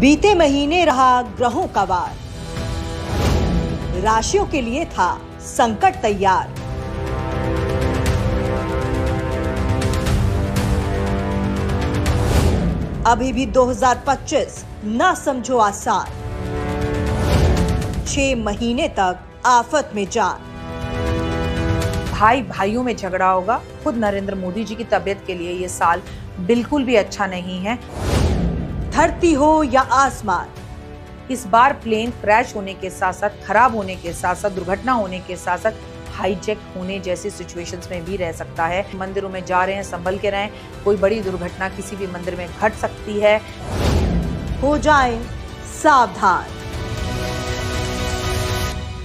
बीते महीने रहा ग्रहों का वार, राशियों के लिए था संकट तैयार। अभी भी 2025 ना समझो आसान, 6 महीने तक आफत में जान। भाई भाइयों में झगड़ा होगा। खुद नरेंद्र मोदी जी की तबीयत के लिए ये साल बिल्कुल भी अच्छा नहीं है। धरती हो या आसमान, इस बार प्लेन क्रैश होने के साथ साथ, खराब होने के साथ साथ, दुर्घटना होने के साथ साथ हाईजैक होने जैसी सिचुएशंस में भी रह सकता है। मंदिरों में जा रहे हैं, संभल के रहें, कोई बड़ी दुर्घटना किसी भी मंदिर में घट सकती है। हो जाएं सावधान।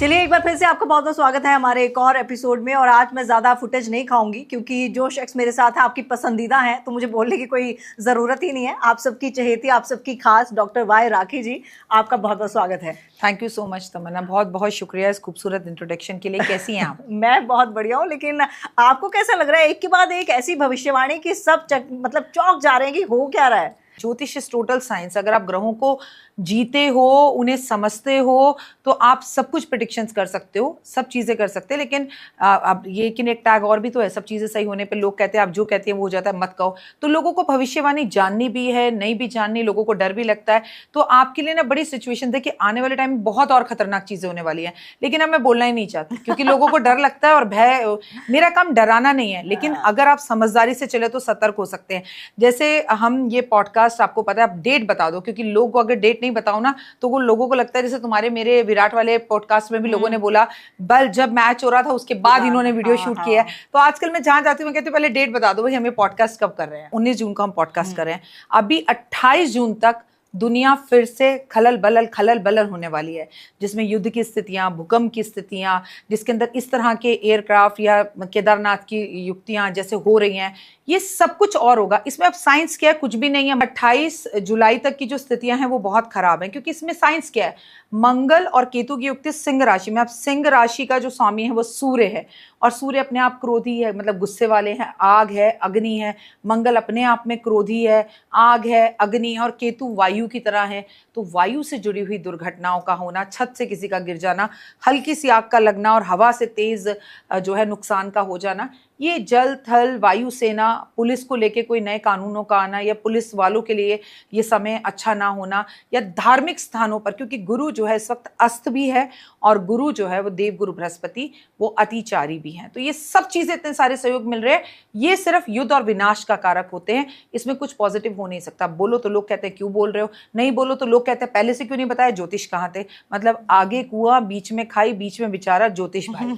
चलिए एक बार फिर से आपका बहुत बहुत स्वागत है हमारे एक और एपिसोड में। और आज मैं ज़्यादा फुटेज नहीं खाऊंगी क्योंकि जो शख्स मेरे साथ है आपकी पसंदीदा है, तो मुझे बोलने की कोई ज़रूरत ही नहीं है। आप सबकी चहेती, आप सबकी खास डॉक्टर वाई राखी जी, आपका बहुत बहुत स्वागत है। थैंक यू सो मच तमन्ना, बहुत बहुत शुक्रिया इस खूबसूरत इंट्रोडक्शन के लिए। कैसी हैं आप? मैं बहुत बढ़िया हूँ, लेकिन आपको कैसा लग रहा है? एक के बाद एक ऐसी भविष्यवाणी की सब मतलब चौंक जा रहे हैं कि हो क्या रहा है। ज्योतिष इज टोटल साइंस। अगर आप ग्रहों को जीते हो, उन्हें समझते हो, तो आप सब कुछ प्रेडिक्शंस कर सकते हो, सब चीज़ें कर सकते हैं। लेकिन अब ये कि एक टैग और भी तो है, सब चीज़ें सही होने पे लोग कहते हैं आप जो कहते हैं वो हो जाता है, मत कहो। तो लोगों को भविष्यवाणी जाननी भी है, नहीं भी जाननी, लोगों को डर भी लगता है। तो आपके लिए ना बड़ी सिचुएशन है कि आने वाले टाइम में बहुत और खतरनाक चीज़ें होने वाली हैं, लेकिन अब मैं बोलना ही नहीं चाहती क्योंकि लोगों को डर लगता है और भय। मेरा काम डराना नहीं है, लेकिन अगर आप समझदारी से चले तो सतर्क हो सकते हैं। जैसे हम ये पॉडकास्ट, आपको पता है, आप डेट बता दो, क्योंकि लोग को अगर डेट नहीं बताओ ना तो वो लोगों को लगता है, जैसे तुम्हारे मेरे विराट वाले पॉडकास्ट में भी लोगों ने बोला बल जब मैच हो रहा था उसके बाद इन्होंने वीडियो शूट किया है। तो आजकल मैं जहां जाती हूँ मैं कहती हूँ पहले डेट बता दो भाई, हमें पॉडकास्ट कब कर रहे हैं। 19 जून को हम पॉडकास्ट कर रहे हैं। अभी 28 जून तक दुनिया फिर से खलल बलल होने वाली है, जिसमें युद्ध की स्थितियां, भूकंप की स्थितियां, जिसके अंदर इस तरह के एयरक्राफ्ट या केदारनाथ की युक्तियां जैसे हो रही हैं, ये सब कुछ और होगा। इसमें अब साइंस क्या है? कुछ भी नहीं है। 28 जुलाई तक की जो स्थितियां हैं वो बहुत खराब हैं, क्योंकि इसमें साइंस क्या है? मंगल और केतु की युक्ति सिंह राशि में। अब सिंह राशि का जो स्वामी है वो सूर्य है, और सूर्य अपने आप क्रोधी है, मतलब गुस्से वाले हैं, आग है, अग्नि है। मंगल अपने आप में क्रोधी है, आग है, अग्नि है, और केतु वायु की तरह है। तो वायु से जुड़ी हुई दुर्घटनाओं का होना, छत से किसी का गिर जाना, हल्की सी आग का लगना और हवा से तेज जो है नुकसान का हो जाना, ये जल थल वायु सेना, पुलिस को लेके कोई नए कानूनों का आना, या पुलिस वालों के लिए ये समय अच्छा ना होना, या धार्मिक स्थानों पर, क्योंकि गुरु जो है इस वक्त अस्त भी है, और गुरु जो है वो देवगुरु बृहस्पति वो अतिचारी भी हैं। तो ये सब चीजें, इतने सारे सहयोग मिल रहे हैं, ये सिर्फ युद्ध और विनाश का कारक होते हैं। इसमें कुछ पॉजिटिव हो नहीं सकता। बोलो तो लोग कहते हैं क्यों बोल रहे हो, नहीं बोलो तो लोग कहते हैं पहले से क्यों नहीं बताया, ज्योतिष कहाँ थे। मतलब आगे कुआं बीच में खाई, बीच में बेचारा ज्योतिष भाई।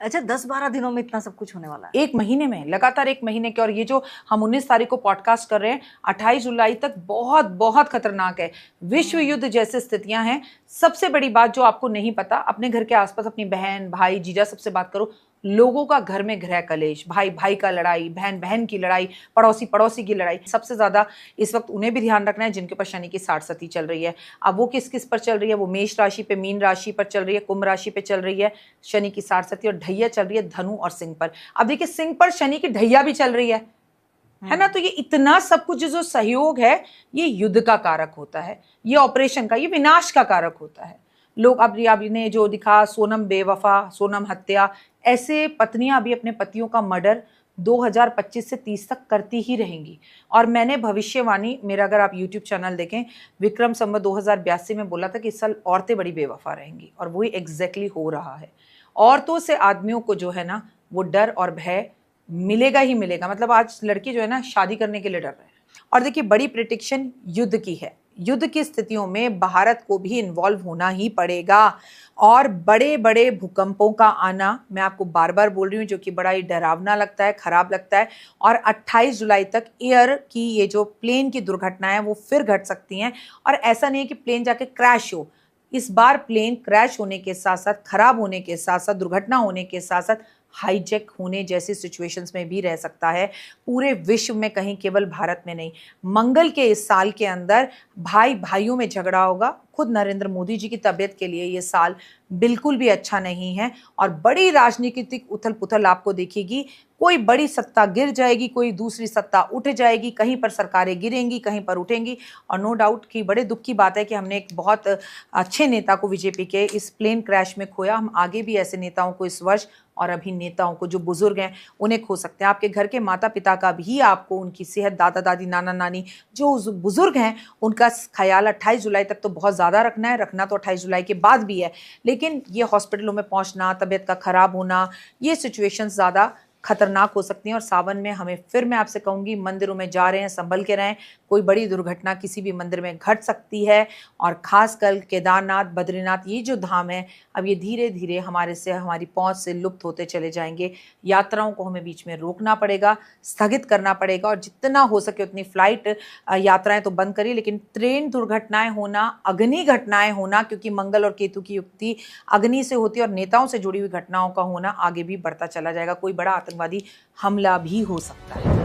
अच्छा, 10-12 दिनों में इतना सब कुछ होने वाला है? एक महीने में, लगातार एक महीने के। और ये जो हम 19 तारीख को पॉडकास्ट कर रहे हैं, 28 जुलाई तक बहुत बहुत खतरनाक है। विश्व युद्ध जैसी स्थितियां हैं। सबसे बड़ी बात जो आपको नहीं पता, अपने घर के आसपास अपनी बहन, भाई, जीजा सबसे बात करो। लोगों का घर में गृह कलेश, भाई भाई का लड़ाई, बहन बहन की लड़ाई, पड़ोसी पड़ोसी की लड़ाई। सबसे ज्यादा इस वक्त उन्हें भी ध्यान रखना है जिनके ऊपर शनि की 60 सती चल रही है। अब वो किस किस पर चल रही है? वो मेष राशि पे, मीन राशि पर चल रही है, कुंभ राशि पे चल रही है शनि की 60 सती, और ढैया चल रही है धनु और सिंह पर। अब देखिए, सिंह पर शनि की ढैया भी चल रही है ना। तो ये इतना सब कुछ जो सहयोग है, ये युद्ध का कारक होता है, ये ऑपरेशन का, ये विनाश का कारक होता है। लोग अब ने जो दिखा, सोनम बेवफा, सोनम हत्या, ऐसे पत्नियां अभी अपने पतियों का मर्डर 2025 से 30 तक करती ही रहेंगी। और मैंने भविष्यवाणी, मेरा अगर आप YouTube चैनल देखें, विक्रम संवत 2082 में बोला था कि इस साल औरतें बड़ी बेवफा रहेंगी, और वही एग्जैक्टली हो रहा है। औरतों से आदमियों को जो है ना वो डर और भय मिलेगा ही मिलेगा। मतलब आज लड़की जो है ना शादी करने के लिए डर रहे हैं। और देखिए, बड़ी प्रेडिक्शन युद्ध की है। युद्ध की स्थितियों में भारत को भी इन्वॉल्व होना ही पड़ेगा, और बड़े बड़े भूकंपों का आना, मैं आपको बार बार बोल रही हूँ, जो कि बड़ा ही डरावना लगता है, खराब लगता है। और 28 जुलाई तक एयर की ये जो प्लेन की दुर्घटनाएं वो फिर घट सकती हैं। और ऐसा नहीं है कि प्लेन जाके क्रैश हो। इस बार प्लेन क्रैश होने के साथ साथ, खराब होने के साथ साथ, दुर्घटना होने के साथ साथ हाईजैक होने जैसी सिचुएशंस में भी रह सकता है, पूरे विश्व में कहीं, केवल भारत में नहीं। मंगल के इस साल के अंदर भाई भाइयों में झगड़ा होगा। खुद नरेंद्र मोदी जी की तबीयत के लिए ये साल बिल्कुल भी अच्छा नहीं है और बड़ी राजनीतिक उथल पुथल आपको दिखेगी। कोई बड़ी सत्ता गिर जाएगी, कोई दूसरी सत्ता उठ जाएगी, कहीं पर सरकारें गिरेंगी, कहीं पर उठेंगी। और नो डाउट कि बड़े दुख की बात है कि हमने एक बहुत अच्छे नेता को बीजेपी के इस प्लेन क्रैश में खोया। हम आगे भी ऐसे नेताओं को इस वर्ष और अभिनेताओं को जो बुजुर्ग हैं उन्हें खो सकते हैं। आपके घर के माता पिता का भी आपको उनकी सेहत, दादा दादी, नाना नानी जो बुजुर्ग हैं उनका ख्याल 28 जुलाई तक तो बहुत ज़्यादा रखना है। रखना तो 28 जुलाई के बाद भी है, लेकिन ये हॉस्पिटलों में पहुंचना, तबीयत का खराब होना, ये सिचुएशन ज़्यादा खतरनाक हो सकती हैं। और सावन में हमें फिर मैं आपसे कहूँगी, मंदिरों में जा रहे हैं संभल के रहें, कोई बड़ी दुर्घटना किसी भी मंदिर में घट सकती है। और खासकर केदारनाथ, बद्रीनाथ, ये जो धाम है अब ये धीरे धीरे हमारी पहुंच से लुप्त होते चले जाएंगे। यात्राओं को हमें बीच में रोकना पड़ेगा, स्थगित करना पड़ेगा और जितना हो सके उतनी फ्लाइट यात्राएं तो बंद करिए, लेकिन ट्रेन दुर्घटनाएं होना, अग्नि घटनाएं होना, क्योंकि मंगल और केतु की युक्ति अग्नि से होती है और नेताओं से जुड़ी हुई घटनाओं का होना आगे भी बढ़ता चला जाएगा। कोई बड़ा आतंकवादी हमला भी हो सकता है।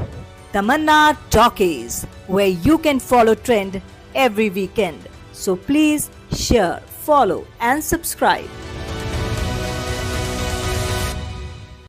Tamanna Talkies, where you can follow trend every weekend. So please share, follow and subscribe.